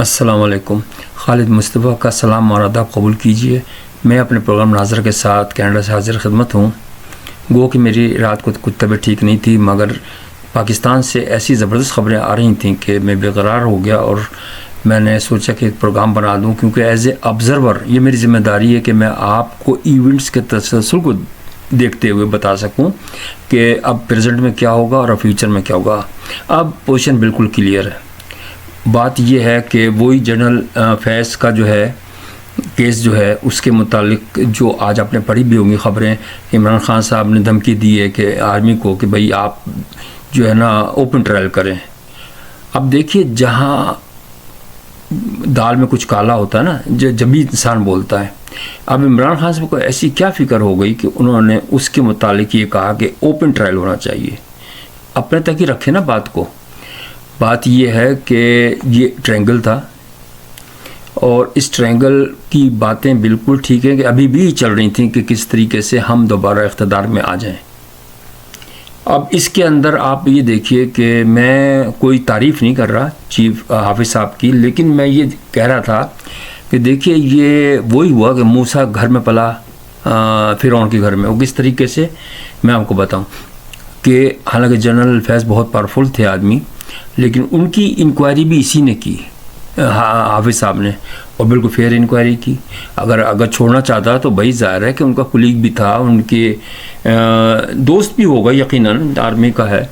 السلام علیکم. خالد مصطفیٰ کا سلام اور آداب قبول کیجیے. میں اپنے پروگرام ناظر کے ساتھ کینیڈا سے حاضر خدمت ہوں. گو کہ میری رات کو کچھ طبیعت ٹھیک نہیں تھی، مگر پاکستان سے ایسی زبردست خبریں آ رہی تھیں کہ میں بے قرار ہو گیا اور میں نے سوچا کہ ایک پروگرام بنا دوں، کیونکہ ایز اے آبزرور یہ میری ذمہ داری ہے کہ میں آپ کو ایونٹس کے تسلسل کو دیکھتے ہوئے بتا سکوں کہ اب پریزنٹ میں کیا ہوگا اور فیوچر میں کیا ہوگا. اب پوزیشن بالکل کلیئر ہے. بات یہ ہے کہ وہی جنرل فیض کا جو ہے کیس جو ہے اس کے متعلق جو آج آپ نے پڑھی بھی ہوں گی خبریں، عمران خان صاحب نے دھمکی دی ہے کہ آرمی کو کہ بھئی آپ جو ہے نا اوپن ٹرائل کریں. اب دیکھیے جہاں دال میں کچھ کالا ہوتا ہے نا، جب بھی انسان بولتا ہے. اب عمران خان صاحب کو ایسی کیا فکر ہو گئی کہ انہوں نے اس کے متعلق یہ کہا کہ اوپن ٹرائل ہونا چاہیے. اپنے تک ہی رکھے نا بات کو. بات یہ ہے کہ یہ ٹرینگل تھا اور اس ٹرینگل کی باتیں بالکل ٹھیک ہیں کہ ابھی بھی چل رہی تھیں کہ کس طریقے سے ہم دوبارہ اقتدار میں آ جائیں. اب اس کے اندر آپ یہ دیکھیے کہ میں کوئی تعریف نہیں کر رہا چیف حافظ صاحب کی، لیکن میں یہ کہہ رہا تھا کہ دیکھیے یہ وہی ہوا کہ موسیٰ گھر میں پلا فرعون کے گھر میں. وہ کس طریقے سے میں آپ کو بتاؤں کہ حالانکہ جنرل فیض بہت پاورفل تھے آدمی، لیکن ان کی انکوائری بھی اسی نے کی، حافظ صاحب نے، اور بالکل فیئر انکوائری کی. اگر چھوڑنا چاہتا تو بھائی ظاہر ہے کہ ان کا کلیگ بھی تھا، ان کے دوست بھی ہوگا یقیناً، آرمی کا ہے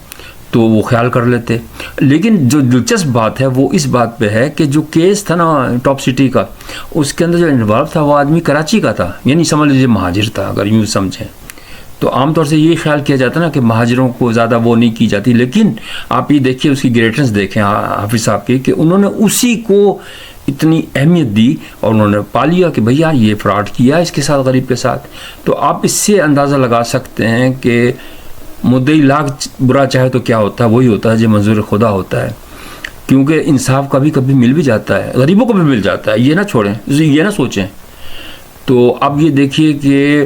تو وہ خیال کر لیتے. لیکن جو دلچسپ بات ہے وہ اس بات پہ ہے کہ جو کیس تھا نا ٹاپ سٹی کا، اس کے اندر جو انوالو تھا وہ آدمی کراچی کا تھا، یعنی سمجھ لیجیے مہاجر تھا اگر یوں سمجھیں. تو عام طور سے یہ خیال کیا جاتا ہے نا کہ مہاجروں کو زیادہ وہ نہیں کی جاتی، لیکن آپ یہ دیکھیے اس کی گریٹنس دیکھیں حافظ صاحب کی کہ انہوں نے اسی کو اتنی اہمیت دی اور انہوں نے پا لیا کہ بھیا یہ فراڈ کیا اس کے ساتھ، غریب کے ساتھ. تو آپ اس سے اندازہ لگا سکتے ہیں کہ مدعی لاکھ برا چاہے تو کیا ہوتا ہے، وہی ہوتا ہے جو منظور خدا ہوتا ہے. کیونکہ انصاف کبھی کبھی مل بھی جاتا ہے، غریبوں کو بھی مل جاتا ہے، یہ نہ چھوڑیں، یہ نہ سوچیں. تو اب یہ دیکھیے کہ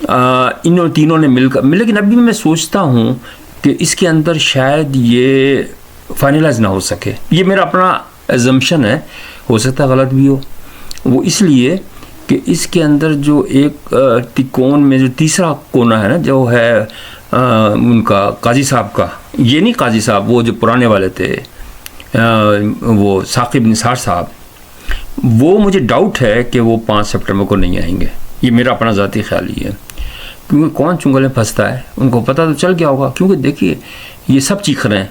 انہوں تینوں نے مل کر، لیکن ابھی میں سوچتا ہوں کہ اس کے اندر شاید یہ فائنلائز نہ ہو سکے. یہ میرا اپنا ایزمپشن ہے، ہو سکتا ہے غلط بھی ہو. وہ اس لیے کہ اس کے اندر جو ایک تکون میں جو تیسرا کونا ہے نا، جو ہے ان کا قاضی صاحب کا، یہ نہیں قاضی صاحب وہ جو پرانے والے تھے، وہ ثاقب نثار صاحب، وہ مجھے ڈاؤٹ ہے کہ وہ 5 سپٹمبر کو نہیں آئیں گے. یہ میرا اپنا ذاتی خیال ہی ہے، کیونکہ کون چنگل میں پھنستا ہے، ان کو پتہ تو چل گیا ہوگا. کیونکہ دیکھیے یہ سب چیخ رہے ہیں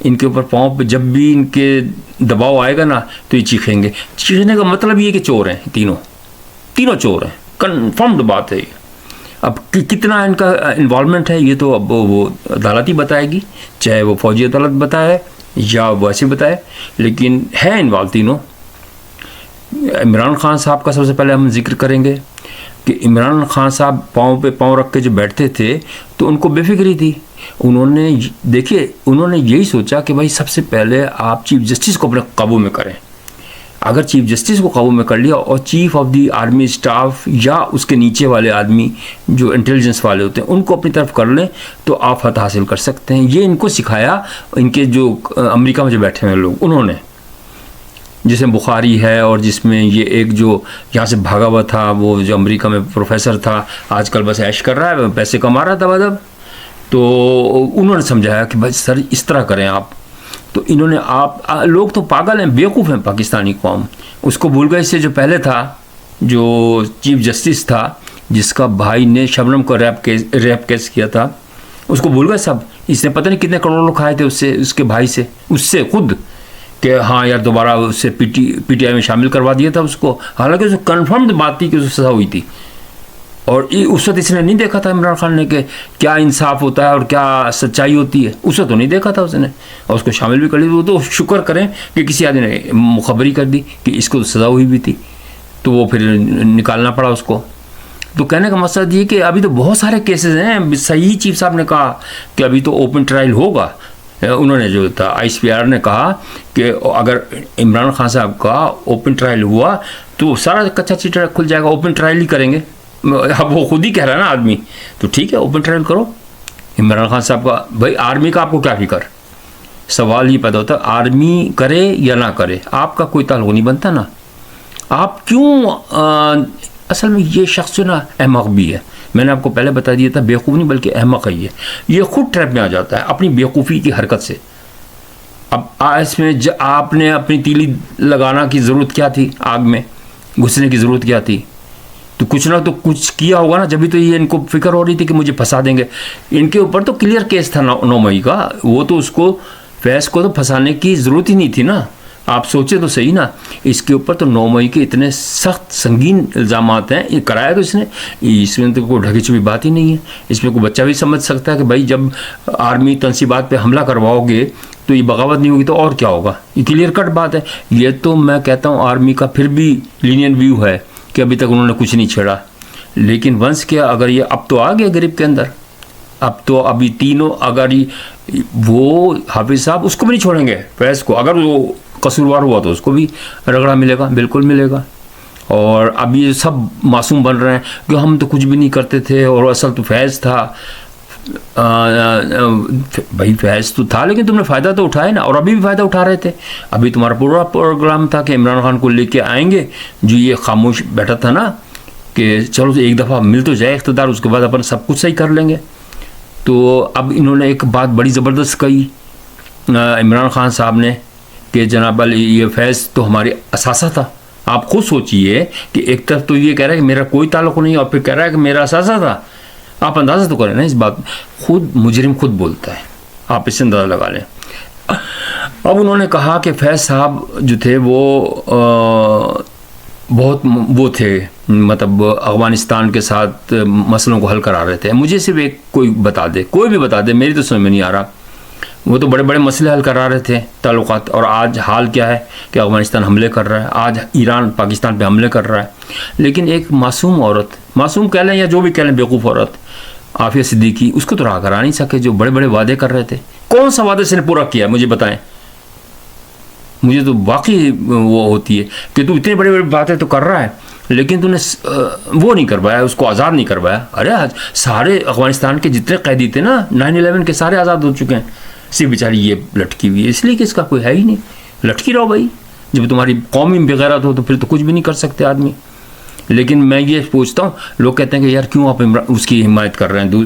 ان کے اوپر، پاؤں پہ جب بھی ان کے دباؤ آئے گا نا تو یہ چیخیں گے. چیخنے کا مطلب یہ کہ چور ہیں، تینوں چور ہیں، کنفرمڈ بات ہے. اب کتنا ان کا انوالومنٹ ہے یہ تو اب وہ عدالت ہی بتائے گی، چاہے وہ فوجی عدالت بتائے یا ویسے بتائے، لیکن ہے انوالو تینوں. عمران خان صاحب کا سب سے پہلے ہم ذکر کریں گے کہ عمران خان صاحب پاؤں پہ پاؤں رکھ کے جو بیٹھتے تھے تو ان کو بے فکری تھی. انہوں نے یہی سوچا کہ بھائی سب سے پہلے آپ چیف جسٹس کو اپنے قابو میں کریں. اگر چیف جسٹس کو قابو میں کر لیا اور chief of the army staff یا اس کے نیچے والے آدمی جو انٹیلیجنس والے ہوتے ہیں ان کو اپنی طرف کر لیں تو آپ فتح حاصل کر سکتے ہیں. یہ ان کو سکھایا ان کے جو امریکہ میں جو بیٹھے ہوئے لوگ، انہوں نے، جس میں بخاری ہے اور جس میں یہ ایک جو یہاں سے بھاگا ہوا تھا، وہ جو امریکہ میں پروفیسر تھا، آج کل بس عیش کر رہا ہے، پیسے کما رہا تھا بدب. تو انہوں نے سمجھایا کہ بھائی سر اس طرح کریں آپ. تو انہوں نے لوگ تو پاگل ہیں، بیوقوف ہیں پاکستانی قوم. اس کو بھول گئے، اس سے جو پہلے تھا جو چیف جسٹس تھا جس کا بھائی نے شبنم کو ریپ کیس کیا تھا، اس کو بھول گئے سب. اس نے پتہ نہیں کتنے کروڑ لوگ کھائے تھے اس سے، اس کے بھائی سے، اس سے خود، کہ ہاں یار دوبارہ اس سے پی ٹی آئی میں شامل کروا دیا تھا اس کو. حالانکہ اس کنفرمڈ بات تھی کہ اس کو سزا ہوئی تھی، اور اس وقت اس نے نہیں دیکھا تھا عمران خان نے کہ کیا انصاف ہوتا ہے اور کیا سچائی ہوتی ہے. اس وقت تو نہیں دیکھا تھا اس نے، اور اس کو شامل بھی کر لی. وہ تو شکر کریں کہ کسی آدمی نے مخبری کر دی کہ اس کو سزا ہوئی بھی تھی، تو وہ پھر نکالنا پڑا اس کو. تو کہنے کا مقصد یہ کہ ابھی تو بہت سارے کیسز ہیں. صحیح چیف صاحب نے کہا کہ ابھی تو اوپن ٹرائل ہوگا. انہوں نے جو تھا آئی ایس پی آر نے کہا کہ اگر عمران خان صاحب کا اوپن ٹرائل ہوا تو سارا کچا چیٹا کھل جائے گا، اوپن ٹرائل ہی کریں گے. اب وہ خود ہی کہہ رہا ہے نا آدمی، تو ٹھیک ہے اوپن ٹرائل کرو. عمران خان صاحب کا بھائی آرمی کا آپ کو کیا فکر، سوال یہ پیدا ہوتا ہے آرمی کرے یا نہ کرے، آپ کا کوئی تعلق نہیں بنتا نا. آپ کیوں اصل میں یہ شخص جو نا احمق بھی ہے، میں نے آپ کو پہلے بتا دیا تھا، بیوقوف نہیں بلکہ احمق ہے. یہ خود ٹریپ میں آ جاتا ہے اپنی بیوقوفی کی حرکت سے. اب اس میں آپ نے اپنی تیلی لگانا کی ضرورت کیا تھی، آگ میں گھسنے کی ضرورت کیا تھی؟ تو کچھ نہ تو کچھ کیا ہوگا نا، جبھی تو یہ ان کو فکر ہو رہی تھی کہ مجھے پھنسا دیں گے. ان کے اوپر تو کلیئر کیس تھا 9 مئی کا، وہ تو اس کو فیض کو تو پھنسانے کی ضرورت ہی نہیں تھی نا. آپ سوچے تو صحیح نا، اس کے اوپر تو 9 مئی کے اتنے سخت سنگین الزامات ہیں. یہ کرایا تو اس میں تو کوئی ڈھکی چھپی بات ہی نہیں ہے. اس میں کوئی بچہ بھی سمجھ سکتا ہے کہ بھائی جب آرمی تنصیبات پہ حملہ کرواؤ گے تو یہ بغاوت نہیں ہوگی تو اور کیا ہوگا. یہ کلیئر کٹ بات ہے. یہ تو میں کہتا ہوں آرمی کا پھر بھی لینین ویو ہے کہ ابھی تک انہوں نے کچھ نہیں چھیڑا. لیکن ونس کیا اگر یہ اب تو آ گیا گریب کے اندر، اب تو ابھی تینوں اگر وہ حافظ صاحب اس کو بھی نہیں چھوڑیں گے فیض کو، اگر وہ قصوروار ہوا تو اس کو بھی رگڑا ملے گا، بالکل ملے گا. اور اب یہ سب معصوم بن رہے ہیں کہ ہم تو کچھ بھی نہیں کرتے تھے اور اصل تو فیض تھا. بھائی فیض تو تھا لیکن تم نے فائدہ تو اٹھایا نا، اور ابھی بھی فائدہ اٹھا رہے تھے. ابھی تمہارا پورا پروگرام تھا کہ عمران خان کو لے کے آئیں گے، جو یہ خاموش بیٹھا تھا نا کہ چلو ایک دفعہ مل تو جائے اقتدار، اس کے بعد اپن سب کچھ صحیح کر لیں گے. تو اب انہوں نے ایک بات بڑی زبردست کہی عمران خان صاحب نے کہ جناب یہ فیض تو ہماری اثاثہ تھا. آپ خود سوچئے کہ ایک طرف تو یہ کہہ رہا ہے کہ میرا کوئی تعلق نہیں اور پھر کہہ رہا ہے کہ میرا اثاثہ تھا. آپ اندازہ تو کریں نا اس بات، خود مجرم خود بولتا ہے، آپ اس سے اندازہ لگا لیں. اب انہوں نے کہا کہ فیض صاحب جو تھے وہ بہت وہ تھے، مطلب افغانستان کے ساتھ مسئلوں کو حل کرا رہے تھے. مجھے صرف ایک کوئی بتا دے، کوئی بھی بتا دے، میری تو سمجھ میں نہیں آ رہا. وہ تو بڑے بڑے مسئلے حل کرا رہے تھے تعلقات، اور آج حال کیا ہے کہ افغانستان حملے کر رہا ہے، آج ایران پاکستان پہ حملے کر رہا ہے. لیکن ایک معصوم عورت، معصوم کہہ لیں یا جو بھی کہہ لیں، بیوقوف عورت عافیہ صدیقی، اس کو تو راہ کرا نہیں سکے. جو بڑے بڑے وعدے کر رہے تھے، کون سا وعدہ اس نے پورا کیا مجھے بتائیں. مجھے تو واقعی وہ ہوتی ہے کہ تو اتنی بڑی بڑی باتیں تو کر رہا ہے لیکن تو نے وہ نہیں کروایا، اس کو آزاد نہیں کروایا. ارے آج سارے افغانستان کے جتنے قیدی تھے نا 9/11 کے سارے آزاد ہو چکے ہیں، صرف بیچاری یہ لٹکی ہوئی ہے. اس لیے کہ اس کا کوئی ہے ہی نہیں. لٹکی رہو بھائی، جب تمہاری قوم ہی بغیرت ہو تو پھر تو کچھ بھی نہیں کر سکتے آدمی. لیکن میں یہ پوچھتا ہوں، لوگ کہتے ہیں کہ یار کیوں آپ اس کی حمایت کر رہے ہیں.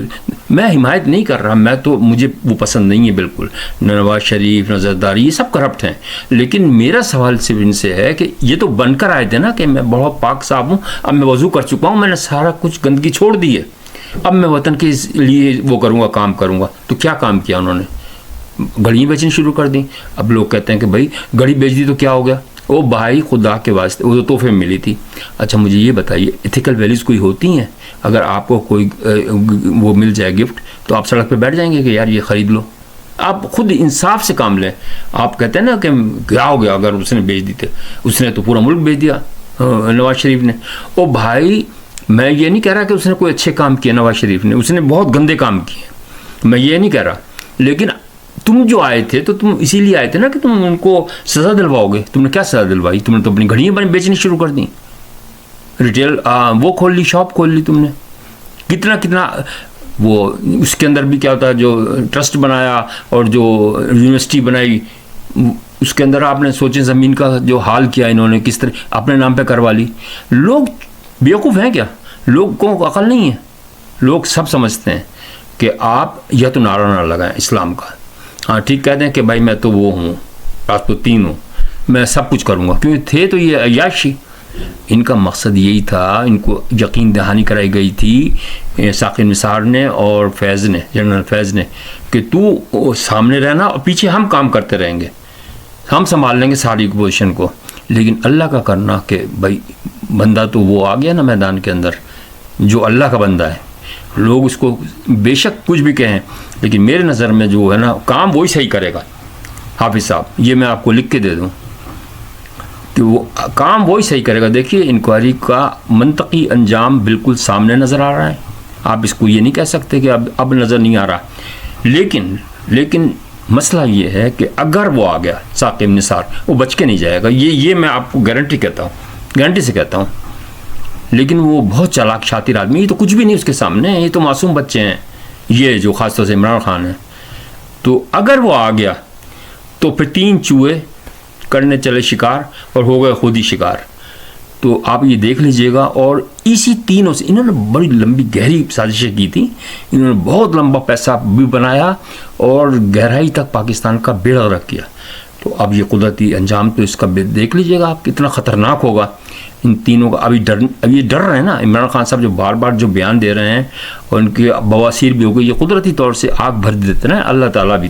میں حمایت نہیں کر رہا، میں تو مجھے وہ پسند نہیں ہے بالکل. نواز شریف، نظرداری، یہ سب کرپٹ ہیں. لیکن میرا سوال صرف ان سے ہے کہ یہ تو بن کر آئے تھے نا کہ میں بہت پاک صاحب ہوں، اب میں وضو کر چکا ہوں، میں نے سارا کچھ گندگی چھوڑ دی ہے، اب میں وطن کے لیے وہ کروں گا، کام کروں گا. تو کیا کام کیا انہوں نے؟ گھڑیاں بیچنی شروع کر دیں. اب لوگ کہتے ہیں کہ بھائی گھڑی بیچ دی تو کیا ہو گیا؟ او بھائی خدا کے واسطے، وہ تو تحفے میں ملی تھی. اچھا مجھے یہ بتائیے، ایتھیکل ویلیوز کوئی ہوتی ہیں؟ اگر آپ کو کوئی وہ مل جائے گفٹ تو آپ سڑک پہ بیٹھ جائیں گے کہ یار یہ خرید لو؟ آپ خود انصاف سے کام لیں. آپ کہتے ہیں نا کہ کیا ہو گیا اگر اس نے بیچ دی تھے، اس نے تو پورا ملک بیچ دیا نواز شریف نے. او بھائی میں یہ نہیں کہہ رہا کہ اس نے کوئی اچھے کام کیے نواز شریف نے، اس نے بہت گندے کام کیے، میں یہ نہیں کہہ رہا. لیکن تم جو آئے تھے تو تم اسی لیے آئے تھے نا کہ تم ان کو سزا دلواؤ گے. تم نے کیا سزا دلوائی؟ تم نے تو اپنی گھڑیاں بیچنی شروع کر دیں، ریٹیل وہ کھول لی، شاپ کھول لی تم نے. کتنا وہ اس کے اندر بھی کیا ہوتا ہے، جو ٹرسٹ بنایا اور جو یونیورسٹی بنائی اس کے اندر آپ نے سوچیں زمین کا جو حال کیا انہوں نے، کس طرح اپنے نام پہ کروا لی. لوگ بیوقوف ہیں کیا؟ لوگوں کو عقل نہیں ہے. لوگ سب سمجھتے ہیں کہ آپ یا تو نعرہ نہ لگائیں اسلام کا، ہاں ٹھیک کہہ دیں کہ بھائی میں تو وہ ہوں، راجپوتین ہوں، میں سب کچھ کروں گا. کیونکہ تھے تو یہ عیاشی. ان کا مقصد یہی تھا، ان کو یقین دہانی کرائی گئی تھی ثاقب نثار نے اور فیض نے، جنرل فیض نے، کہ تو سامنے رہنا اور پیچھے ہم کام کرتے رہیں گے، ہم سنبھال لیں گے ساری پوزیشن کو. لیکن اللہ کا کرنا کہ بھائی بندہ تو وہ آ گیا نا میدان کے اندر، جو اللہ کا بندہ ہے. لوگ اس کو بے شک کچھ بھی کہیں لیکن میرے نظر میں جو ہے نا کام وہی صحیح کرے گا. حافظ صاحب یہ میں آپ کو لکھ کے دے دوں کہ وہ کام وہی صحیح کرے گا. دیکھیے انکوائری کا منطقی انجام بالکل سامنے نظر آ رہا ہے. آپ اس کو یہ نہیں کہہ سکتے کہ اب نظر نہیں آ رہا. لیکن مسئلہ یہ ہے کہ اگر وہ آ گیا ثاقب نثار، وہ بچ کے نہیں جائے گا. یہ میں آپ کو گارنٹی کہتا ہوں، گارنٹی سے کہتا ہوں. لیکن وہ بہت چالاک شاطر آدمی، یہ تو کچھ بھی نہیں اس کے سامنے، یہ تو معصوم بچے ہیں، یہ جو خاص طور سے عمران خان ہے. تو اگر وہ آ گیا تو پھر 3 چوہے کرنے چلے شکار اور ہو گئے خود ہی شکار. تو آپ یہ دیکھ لیجئے گا. اور اسی تینوں سے انہوں نے بڑی لمبی گہری سازشیں کی تھیں. انہوں نے بہت لمبا پیسہ بھی بنایا اور گہرائی تک پاکستان کا بیڑا غرق کیا. تو اب یہ قدرتی انجام تو اس کا دیکھ لیجئے گا آپ کتنا خطرناک ہوگا ان تینوں کا. اب یہ ڈر رہے ہیں نا عمران خان صاحب جو بار بار جو بیان دے رہے ہیں اور ان کی بواسیر بھی ہو گئی. یہ قدرتی طور سے آگ بھر دیتے ہیں اللہ تعالیٰ بھی.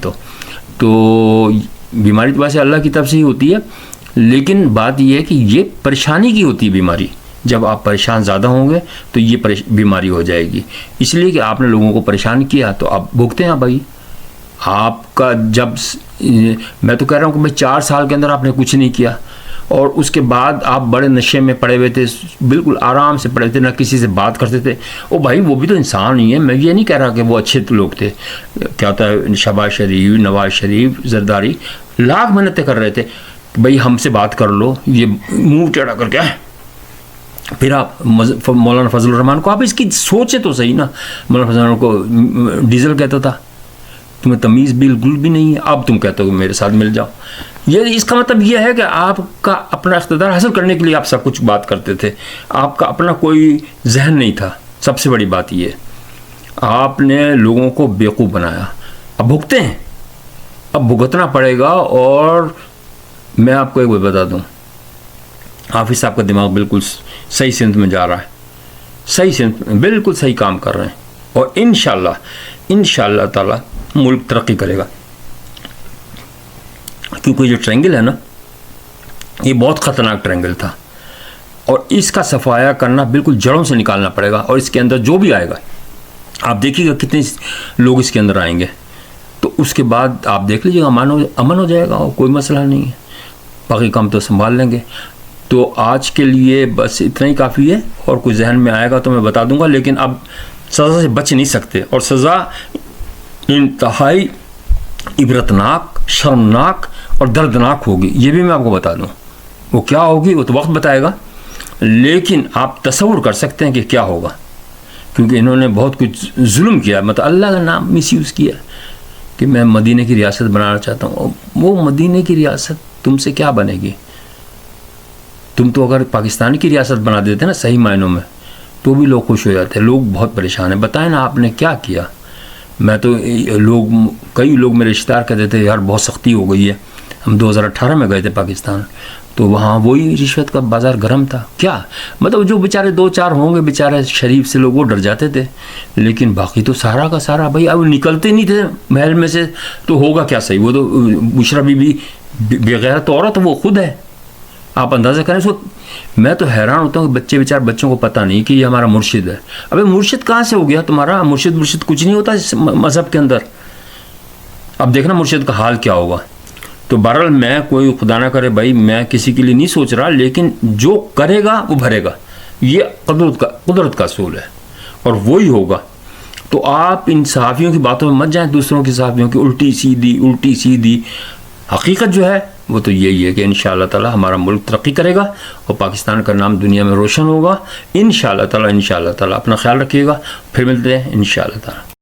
تو بیماری تو ویسے اللہ کی طرف سے ہی ہوتی ہے, لیکن بات یہ ہے کہ یہ پریشانی کی ہوتی ہے بیماری. جب آپ پریشان زیادہ ہوں گے تو یہ بیماری ہو جائے گی. اس لیے کہ آپ نے لوگوں کو پریشان کیا تو آپ بھگتے ہیں. بھائی آپ کا جب میں تو کہہ رہا ہوں کہ 4 سال کے اندر آپ نے کچھ نہیں کیا اور اس کے بعد آپ بڑے نشے میں پڑے ہوئے تھے, بالکل آرام سے پڑے تھے, نہ کسی سے بات کرتے تھے. او بھائی وہ بھی تو انسان ہی ہے. میں یہ نہیں کہہ رہا کہ وہ اچھے لوگ تھے. کیا ہوتا ہے شہباز شریف, نواز شریف, زرداری لاکھ محنتیں کر رہے تھے بھائی ہم سے بات کر لو. یہ منہ ٹیڑھا کر کے پھر آپ مولانا فضل الرحمان کو آپ اس کی سوچے تو صحیح نا. مولانا فضل الرحمان کو ڈیزل کہتا تھا. تمہیں تمیز بالکل بھی نہیں ہے. اب تم کہتے ہو کہ میرے ساتھ مل جاؤ. یہ اس کا مطلب یہ ہے کہ آپ کا اپنا اقتدار حاصل کرنے کے لیے آپ سب کچھ بات کرتے تھے. آپ کا اپنا کوئی ذہن نہیں تھا. سب سے بڑی بات یہ آپ نے لوگوں کو بیوقوف بنایا. اب بھگتے ہیں, اب بھگتنا پڑے گا. اور میں آپ کو ایک بات بتا دوں, حافظ صاحب کا دماغ بالکل صحیح سمت میں جا رہا ہے. صحیح سمت میں بالکل صحیح کام کر رہے ہیں. اور انشاءاللہ تعالیٰ ملک ترقی کرے گا. کیونکہ جو ٹرینگل ہے نا یہ بہت خطرناک ٹرینگل تھا اور اس کا صفایا کرنا بالکل جڑوں سے نکالنا پڑے گا. اور اس کے اندر جو بھی آئے گا آپ دیکھیے گا کتنے لوگ اس کے اندر آئیں گے. تو اس کے بعد آپ دیکھ لیجیے گا امن ہو جائے گا اور کوئی مسئلہ نہیں ہے. باقی کام تو سنبھال لیں گے. تو آج کے لیے بس اتنا ہی کافی ہے. اور کچھ ذہن میں آئے گا تو میں بتا دوں گا. لیکن اب سزا سے بچ نہیں سکتے اور سزا انتہائی عبرتناک, شرمناک اور دردناک ہوگی. یہ بھی میں آپ کو بتا دوں. وہ کیا ہوگی وہ تو وقت بتائے گا, لیکن آپ تصور کر سکتے ہیں کہ کیا ہوگا. کیونکہ انہوں نے بہت کچھ ظلم کیا, مطلب اللہ کا نام مس یوز کیا کہ میں مدینہ کی ریاست بنانا چاہتا ہوں. وہ مدینہ کی ریاست تم سے کیا بنے گی؟ تم تو اگر پاکستان کی ریاست بنا دیتے نا صحیح معنوں میں تو بھی لوگ خوش ہو جاتے. لوگ بہت پریشان ہیں. بتائیں نا آپ نے کیا کیا. میں تو کئی لوگ میرے رشتہ دار کہتے تھے یار بہت سختی ہو گئی ہے. ہم 2018 میں گئے تھے پاکستان تو وہاں وہی رشوت کا بازار گرم تھا. کیا مطلب جو بیچارے 2-4 ہوں گے بیچارے شریف سے لوگ وہ ڈر جاتے تھے, لیکن باقی تو سارا کا سارا بھائی اب نکلتے نہیں تھے محل میں سے. تو ہوگا کیا صحیح. وہ تو بشرا بی بی بغیرت عورت وہ خود ہے. آپ اندازہ کریں اس کو. میں تو حیران ہوتا ہوں کہ بچوں کو پتہ نہیں کہ یہ ہمارا مرشد ہے. ابے مرشد کہاں سے ہو گیا تمہارا؟ مرشد کچھ نہیں ہوتا اس مذہب کے اندر. اب دیکھنا مرشد کا حال کیا ہوگا. تو بہرحال میں کوئی خدا نہ کرے بھائی میں کسی کے لیے نہیں سوچ رہا, لیکن جو کرے گا وہ بھرے گا. یہ قدرت کا اصول ہے اور وہی ہوگا. تو آپ ان صحافیوں کی باتوں میں مت جائیں, دوسروں کی صحافیوں کی الٹی سیدھی. حقیقت جو ہے وہ تو یہی ہے کہ انشاءاللہ تعالی ہمارا ملک ترقی کرے گا اور پاکستان کا نام دنیا میں روشن ہوگا. انشاءاللہ تعالی اپنا خیال رکھیے گا. پھر ملتے ہیں انشاءاللہ تعالی.